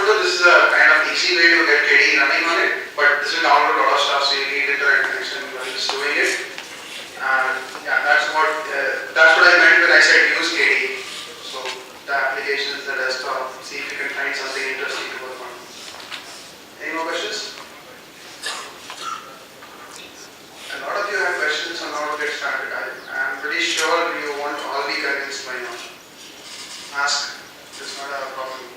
though this is a kind of easy way to get KDE running on it, but this will download a lot of stuff, so you need internet connection while just doing it. And yeah, that's what I meant when I said use KDE. So the application is the desktop. See if you can find something interesting to work on. Any more questions? A lot of you have questions on how to get started. I'm pretty sure you won't all be convinced by now. Ask. It's not a problem.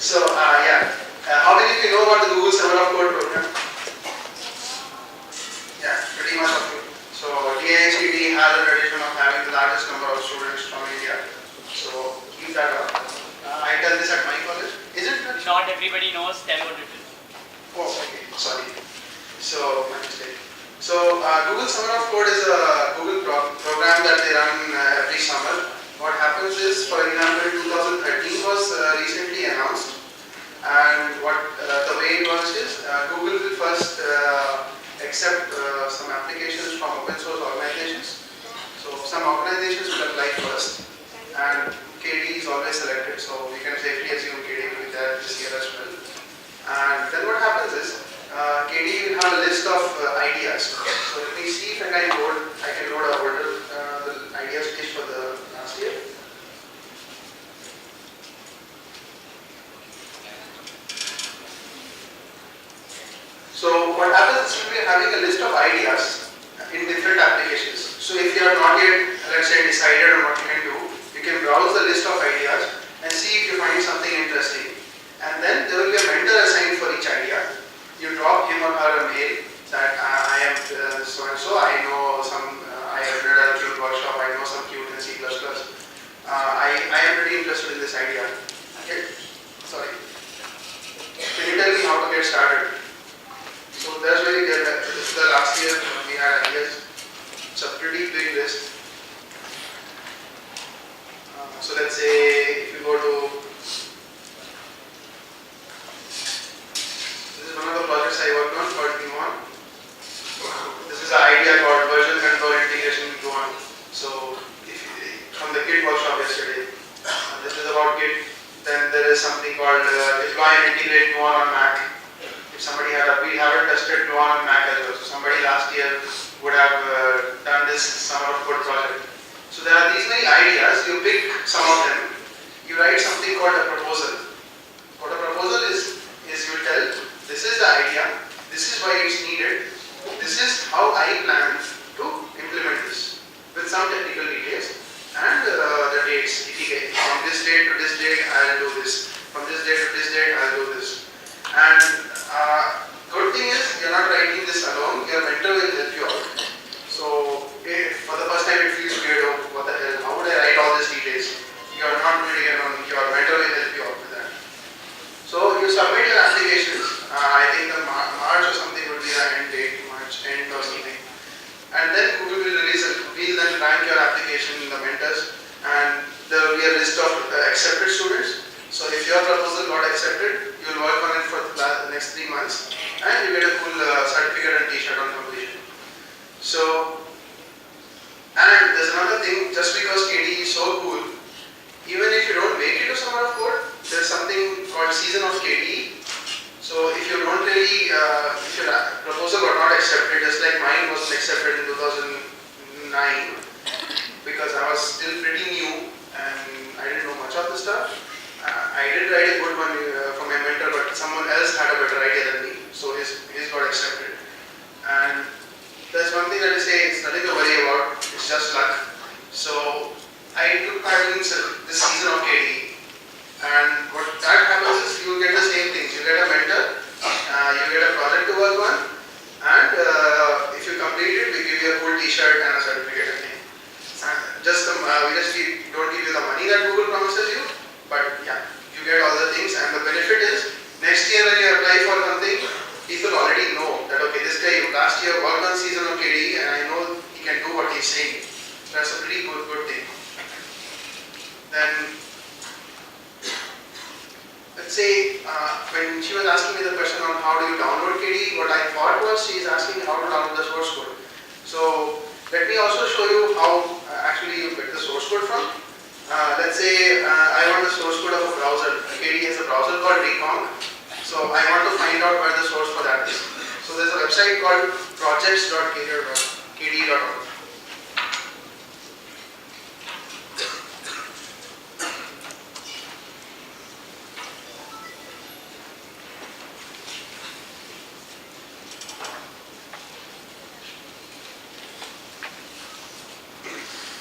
So how many of you know about the Google Summer of Code program? Yeah, pretty much of you. So DIHCD has a tradition of having the largest number of students from India. So keep that up. I done this at my college. Is it? Not everybody knows. Tell what it is. Oh, okay. Sorry. So my mistake. So Google Summer of Code is a Google program that they run every summer. What happens is, for example, 2013 was recently announced, and the way it works is Google will first accept some applications from open source organizations. So some organizations will apply first, and KDE is always selected. So we can safely assume KDE will be there this year as well. And then what happens is KDE will have a list of ideas. So let me see if I can load the ideas page for the last year. So what happens is we are having a list of ideas in different applications. So if you are not yet, let's say, decided on what you can do, you can browse the list of ideas and see if you find something interesting. And then there will be a mentor assigned for each idea. You drop him or her a mail that I am so and so. I know some. I have read a Qt workshop. I know some Qt and C++. I am pretty interested in this idea. Okay. Sorry. Can you tell me how to get started? So that's very good. This is the last year we had ideas. It's a pretty big list. So let's say if you go to, this is one of the projects I worked on called M2U00388. This is an idea called version control integration into M2U00388. So from the Git workshop yesterday, this is about Git. Then there is something called deploy and integrate M2U00388 on Mac. If somebody we haven't tested M2U00388 on Mac as well. So somebody last year would have done this Summer of Code project. So there are these many ideas. You pick some of them. You write something called a proposal. What a proposal is you tell, this is the idea, this is why it's needed, this is how I plan to implement this with some technical details and the dates, etc. From this date to this date I'll do this, from this date to this date I'll do this. And good thing is you're not writing this alone, your mentor will help you out. So for the first time it feels weird, oh, what the hell, how would I write all these details? You're not doing it alone, your mentor will help you out with that. So you submit your applications. I think the March or something would be the end date, March end or something. And then Google will release it. We'll then rank your application in the mentors, and there will be a list of accepted students. So if your proposal got accepted, you will work on it for the next 3 months, and you get a full certificate and t-shirt on completion. So, and there's another thing, just because KDE is so cool, even if you don't make it to Summer of Code, there's something called Season of KDE. So if you don't really, if your proposal got not accepted, just like mine wasn't accepted in 2009, because I was still pretty new and I didn't know much of the stuff. I did write a good one for my mentor, but someone else had a better idea than me, so his got accepted. And there's one thing that I say, it's nothing to worry about, it's just luck. this season of KD. And what that happens is you get the same things. You get a mentor, you get a project to work on, and if you complete it, we give you a cool T-shirt and a certificate again. We don't give you the money that Google promises you, but yeah, you get all the things. And the benefit is next year when you apply for something, people already know that okay, this guy last year worked on season of KD, and I know he can do what he's saying. That's a pretty good thing. Then let's say when she was asking me the question on how do you download KD, what I thought was she is asking how to download the source code. So let me also show you how actually you get the source code from. Let's say I want the source code of a browser. KD has a browser called Recon. So I want to find out where the source for that is. So there's a website called projects.kd.org.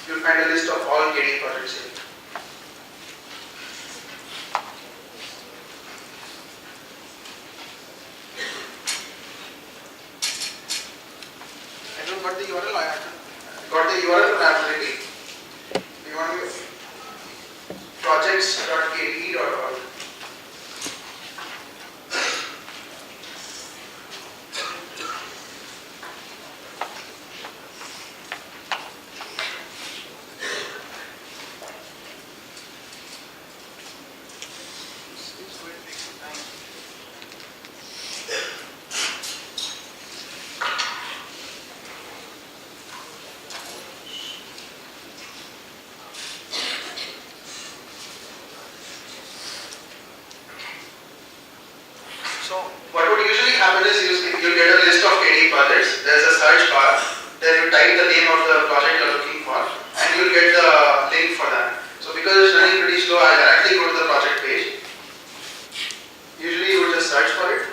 You'll find a list of all KD projects here. I don't got the URL. I got the URL for absolutely. You want to projects.kd.org. So what would usually happen is you'll get a list of KD projects. There's a search bar. Then you type the name of the project you're looking for, and you'll get the link for that. So because it's running pretty slow, I directly go to the project page. Usually you would just search for it.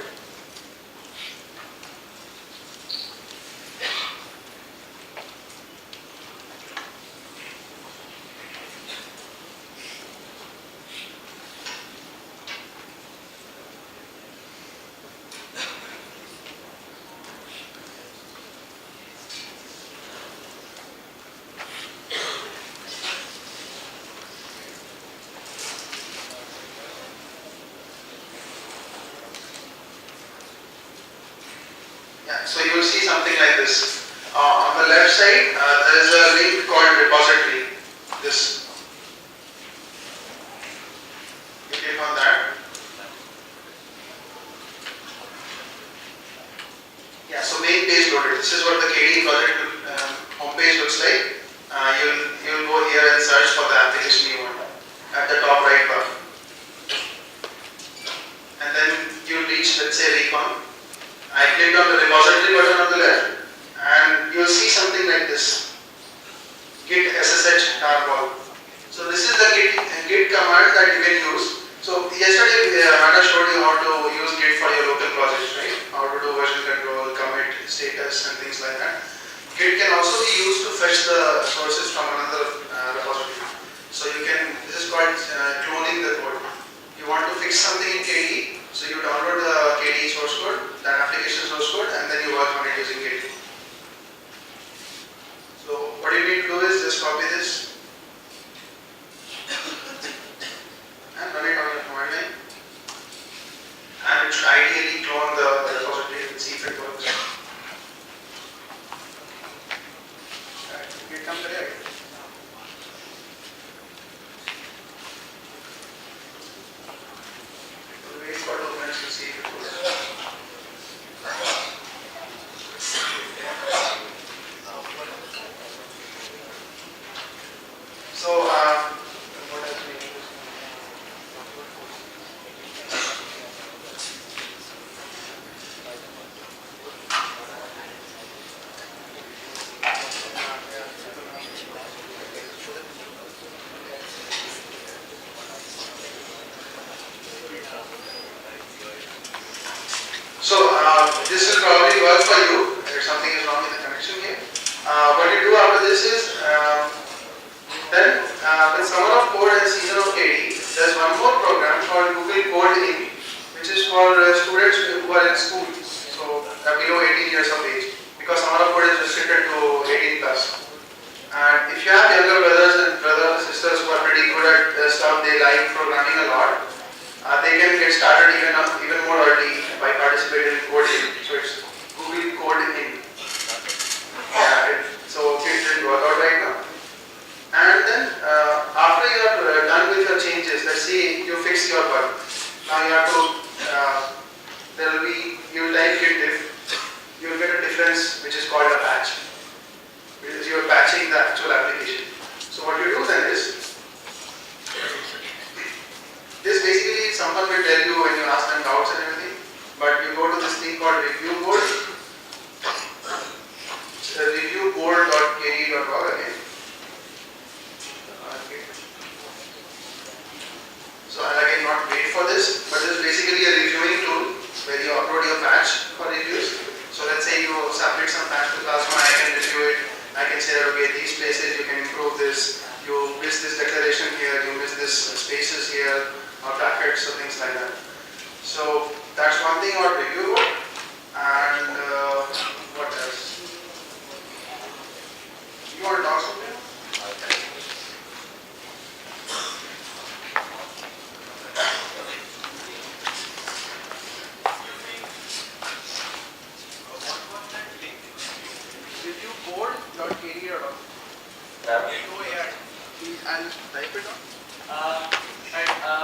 Yeah, so you will see something like this. On the left side, there is a link called repository. This. You click on that. Yeah, so main page loaded. This is what the KD project homepage looks like. You'll go here and search for the application you want at the top right bar. And then you'll reach, let's say, Recon. I clicked on the repository button on the left, and you'll see something like this: git ssh tarball. So this is the git command that you can use. So yesterday Hannah showed you how to use git for your local projects, right? How to do version control, commit, status, and things like that. Git can also be used to fetch the sources from another repository. So you can. This is called cloning the code. You want to fix something in KD. So you download the KD source code, that application source code, and then you work on it using KD. So what you need to do is just copy this and run it on your command line. And it should ideally clone the repository and see if it works. It comes there. Wait for 2 minutes to see if it works. So, what else we need? So this will probably work for you if something is wrong with the connection here. What you do after this is then with Summer of Code and Season of KD, there's one more program called Google Code In, which is for students who are in school, so below 18 years of age, because Summer of Code is restricted to 18 plus. And if you have younger brothers and sisters who are pretty good at stuff, they like programming a lot, they can get started even more early by participating in coding. So it's Google Code In. So it didn't work out right now. And then after you are done with your changes, let's say you fix your bug. Now you have to, you will type git diff, you will get a difference which is called a patch. Because you are patching the actual application. So what you do then is, this basically someone will tell you when you ask them doubts and everything, but you go to this thing called review board, reviewboard.kd.org again. So I'll again not wait for this, but this is basically a reviewing tool where you upload your patch for reviews. So let's say you submit some patch to Plasma, I can review it. I can say that, okay, these places you can improve this, you miss this declaration here, you miss this spaces here, or brackets, or things like that. So that's one thing about review board. And what else? You want to talk something? Reviewboard.kd.org. I'll type it on.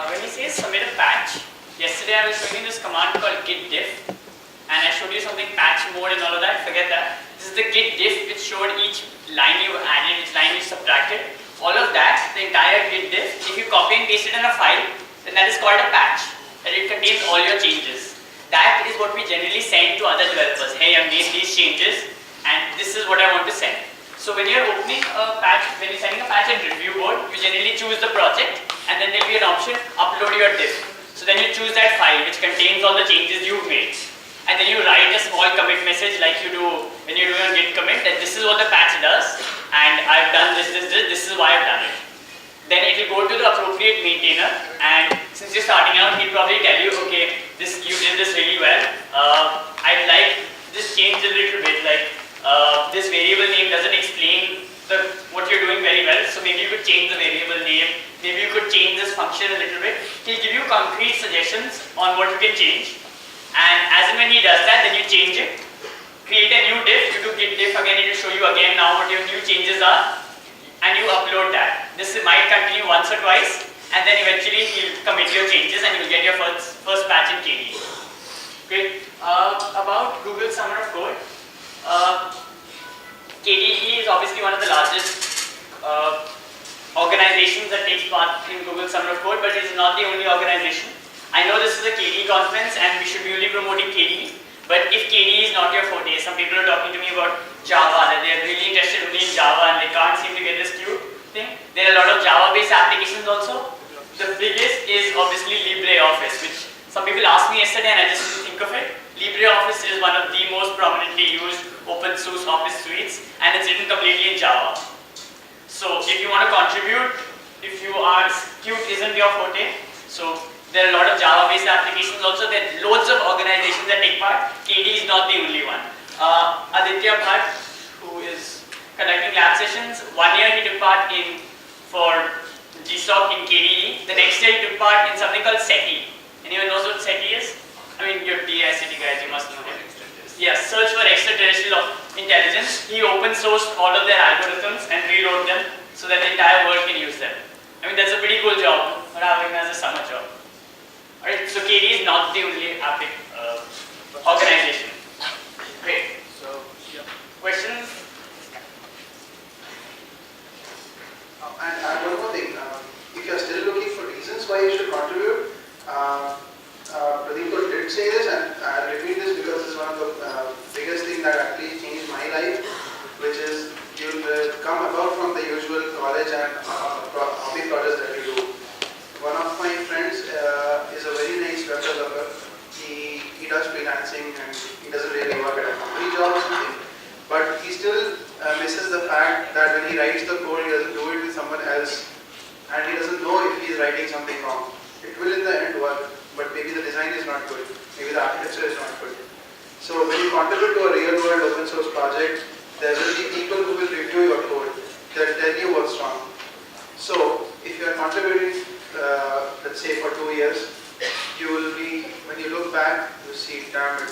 When he says submit a patch, yesterday I was showing you this command called git diff, and I showed you something patch mode and all of that. Forget that. This is the git diff which showed each line you added, each line you subtracted. All of that, the entire git diff, if you copy and paste it in a file, then that is called a patch, and it contains all your changes. That is what we generally send to other developers. Hey, I've made these changes, and this is what I want to send. So when you're opening a patch, when you're sending a patch in review board, you generally choose the project, and then there'll be an option, upload your diff. So then you choose that file which contains all the changes you've made. And then you write a small commit message like you do when you do your git commit, that this is what the patch does, and I've done this is why I've done it. Then it will go to the appropriate maintainer, and since you're starting out, he'll probably tell you, okay, you did this really well. I'd like this change a little bit, like this variable name doesn't explain what you're doing very well, so maybe you could change the variable name, maybe you could change this function a little bit. He'll give you concrete suggestions on what you can change, and as and when he does that, then you change it, create a new diff, you do git diff again, it will show you again now what your new changes are, and you upload that. This might continue once or twice, and then eventually he'll commit your changes and you'll get your first patch in KDE. Okay. About Google Summer of Code, KDE is obviously one of the largest organizations that takes part in Google Summer of Code, but it is not the only organization. I know this is a KDE conference and we should be only promoting KDE, but if KDE is not your forte, some people are talking to me about Java, that they are really interested only in Java and they can't seem to get this cute thing. There are a lot of Java-based applications also. The biggest is obviously LibreOffice, which some people asked me yesterday and I just didn't think of it. LibreOffice is one of the most prominently used open source office suites, and it's written completely in Java. So if you want to contribute, if you are Qt isn't your forte, so there are a lot of Java-based applications also. There are loads of organizations that take part. KDE is not the only one. Aditya Bhatt, who is conducting lab sessions, 1 year he took part for GSOC in KDE. The next year he took part in something called SETI. Anyone knows what SETI is? I mean, you're DICT guys, you must know him. Yes, Search for Extraterrestrial Intelligence. He open sourced all of their algorithms and rewrote them so that the entire world can use them. I mean, that's a pretty cool job for having as a summer job. Alright, so KDE is not the only organization. Great. So, yeah. Questions? And one more thing, if you are still looking for reasons why you should contribute, Pradeep did say this, and I'll repeat this because it's one of the biggest things that actually changed my life, which is you'll come above from the usual college and hobby projects that you do. One of my friends is a very nice web developer. He does freelancing and he doesn't really work at a company job or something, but he still misses the fact that when he writes the code, he doesn't do it with someone else and he doesn't know if he is writing something wrong. It will in the end work, but maybe the design is not good, maybe the architecture is not good. So when you contribute to a real world open source project, there will be people who will review your code. They'll tell you what's wrong. So if you are contributing, let's say for 2 years, you will be, when you look back, you see, damn it,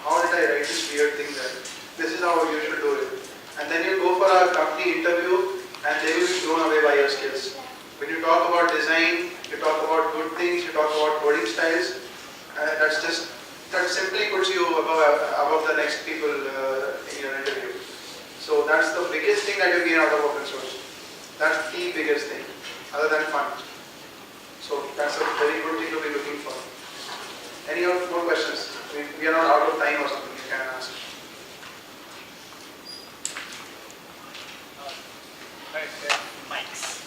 how did I write this weird thing there? This is how you should do it. And then you go for a company interview and they will be blown away by your skills. When you talk about design, you talk about good things, you talk about coding styles, that simply puts you above the next people in your interview. So that's the biggest thing that you gain out of open source. That's the biggest thing, other than fun. So that's a very good thing to be looking for. Any more questions? We are not out of time or something, you can ask. Mics.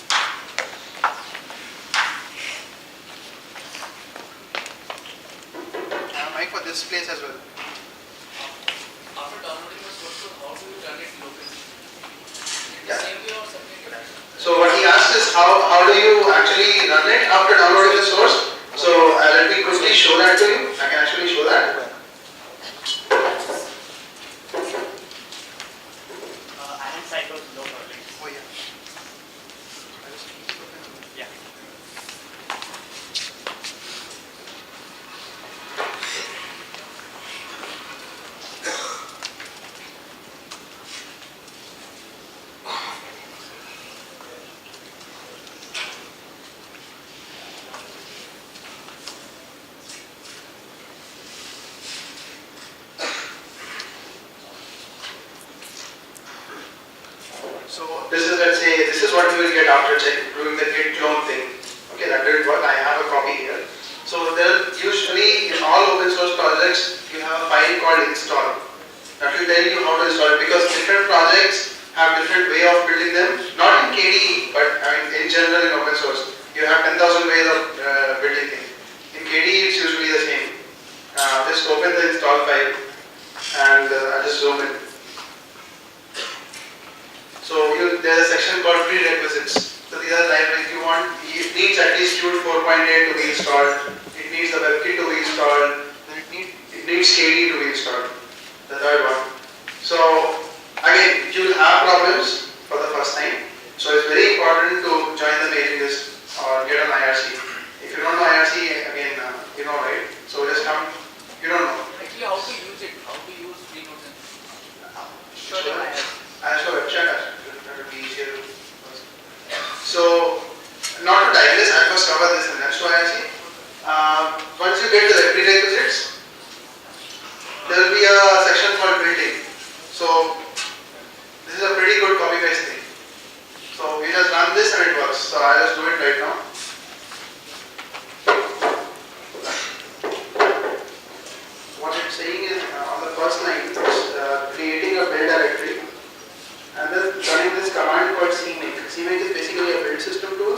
Mic for this place as well. After downloading the source code, how do you run it locally? Yeah. Same way or something different? So what he asked is how do you actually run it after downloading the source? So let me quickly show that to you. I can actually show that. Iron cycles, no problem. Oh yeah. Yeah. So this is, let's say, this is what you will get after doing the git clone thing. Okay, that didn't work. I have a copy here. So there usually in all open source projects you have a file called install. That will tell you how to install it because different projects have different way of building them. Not in KDE, but I mean in general in open source. You have 10,000 ways of building things. In KDE it's usually the same. Just open the install file and I'll just zoom in. So there's a section called prerequisites. So these are libraries you want. It needs at least Qt 4.8 to be installed. It needs the WebKit to be installed. It needs KDE to be installed. The third one. So again, you will have problems for the first time. So it's very important to join the mailing list or get an IRC. If you don't know IRC, again, you know, right? So just come. You don't know. Actually, how to use it? How to use free notes and Sure. I'll show it. Check it. That would be easier. So, not to dive this, I'll first cover this in the next IRC. Once you get to the prerequisites, there will be a section called building. So, this is a pretty good copy paste thing. So, we just run this and it works. So, I'll just do it right now. What it's saying is on the first line, it's creating a build directory and then running this command called cmake. Cmake is basically a build system tool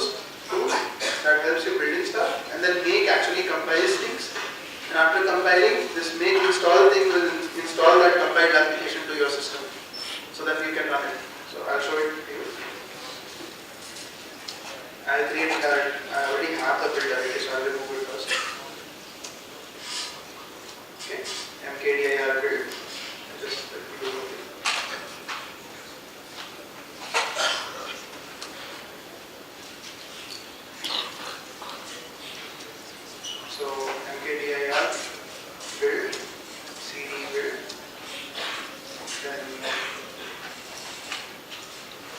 that helps you building stuff, and then make actually compiles things. And after compiling, this make install thing will install that compiled application to your system so that you can run it. So I'll show it to you. I'll create that. I already have the build directory, so I'll remove it first. Okay, mkdir build. Just let me do it. So mkdir build, cd build, then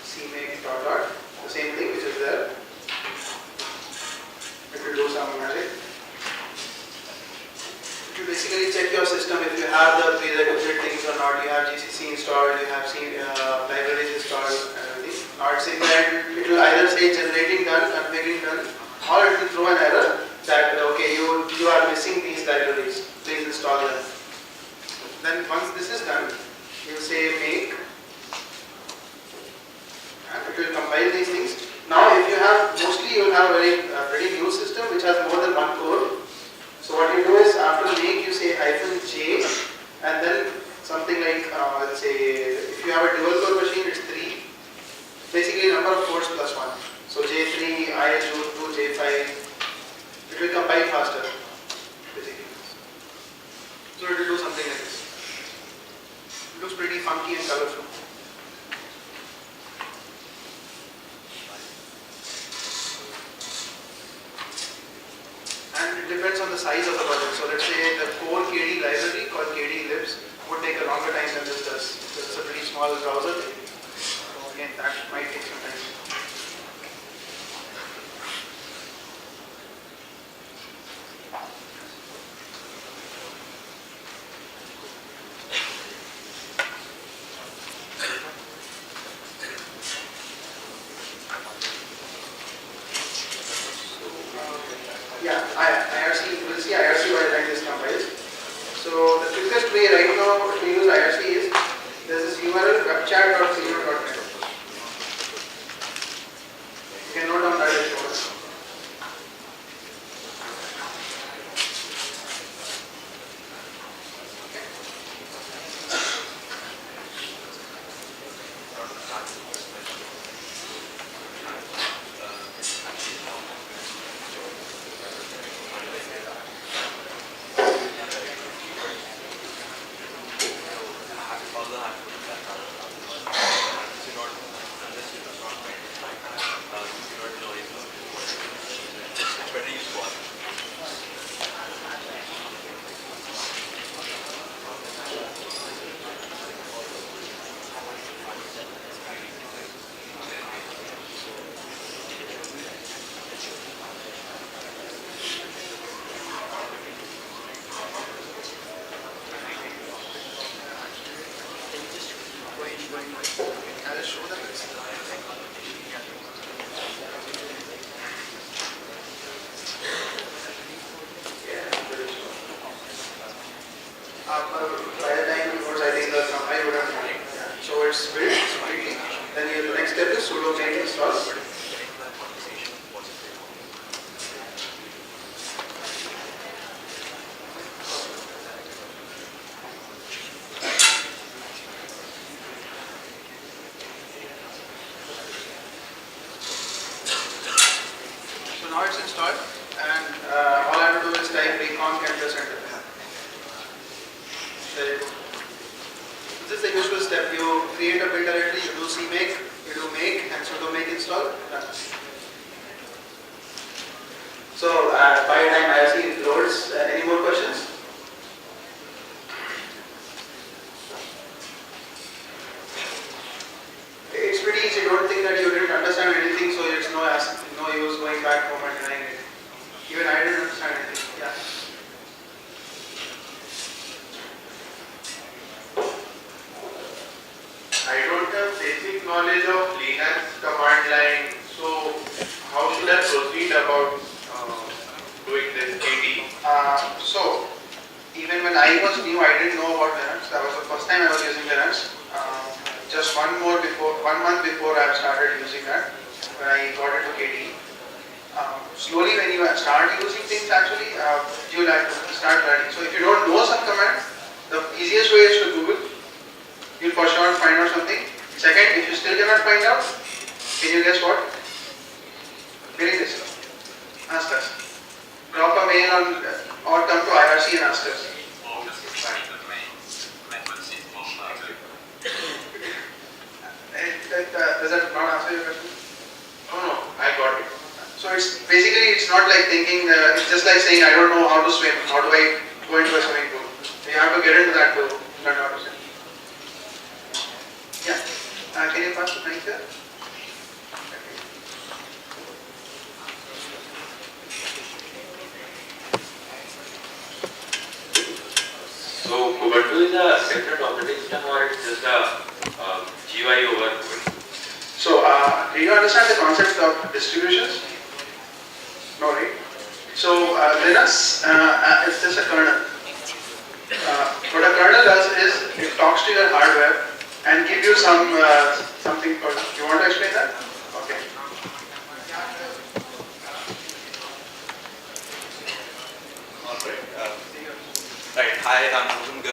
cmake dot, the same thing which is there. It will do some magic. You basically check your system if you have the prerequisite things or not. You have GCC installed, you have libraries installed, and everything. Not saying that it will either say generating done, configuring done, or it will throw an error that okay, you are missing these libraries. Please install them. Then once this is done, you say make, and it will compile these things. Now, if you have mostly you will have a pretty new system which has more than one core. So what you do is after make you say -j and then something like let's say if you have a dual core machine it's 3, basically number of cores plus 1. So J3, ISO2, J5, it will compile faster, basically. So it will do something like this. It looks pretty funky and colorful. And it depends on the size of the project. So let's say the core KD library called KD libs would take a longer time than this does. So it's a pretty small browser thing. So again, that might take some time. Yeah, IRC, you will see IRC by the time this compiles. So the quickest way right now to use IRC is, there's this URL webchat.co.net. You can note down that if you want. I'll show them this. By the time it goes, I think the compile would have done. So it's built completely. Then the next step is sudo make install. So now it's installed, and all I have to do is type recon and press enter. There you go. This is the usual step. You create a build directory, you do cmake, you do make, and sudo make install. Done. So by the time IRC loads, any more questions? It's pretty easy. Don't think that you didn't understand anything, so it's no use going back home and trying it. Even I didn't understand anything. Yeah. I don't have basic knowledge of Linux command line, so how should I proceed about doing this KD? So even when I was new, I didn't know about Linux. That was the first time I was using Linux. Just 1 month before I started using that, when I got into KD. Slowly when you start using things actually, you'll have to start learning. So if you don't know some command, the easiest way is to Google. You'll for sure find out something. Second, if you still cannot find out, can you guess what? Getting this. Ask us. Drop a mail on or come to IRC and ask us. Does that not answer your question? No, I got it. So it's basically, it's not like thinking, it's just like saying I don't know how to swim, how do I go into a swimming pool? You have to get into that to learn how to swim. Yeah, can you pass the mic there? So Ubuntu is a separate operating system or it's just a GUI over Ubuntu? So do you understand the concept of distributions? No, right? So Linux is just a kernel. What a kernel does is it talks to your hardware and give you something called. You want to explain that? Okay. Right. Hi, I'm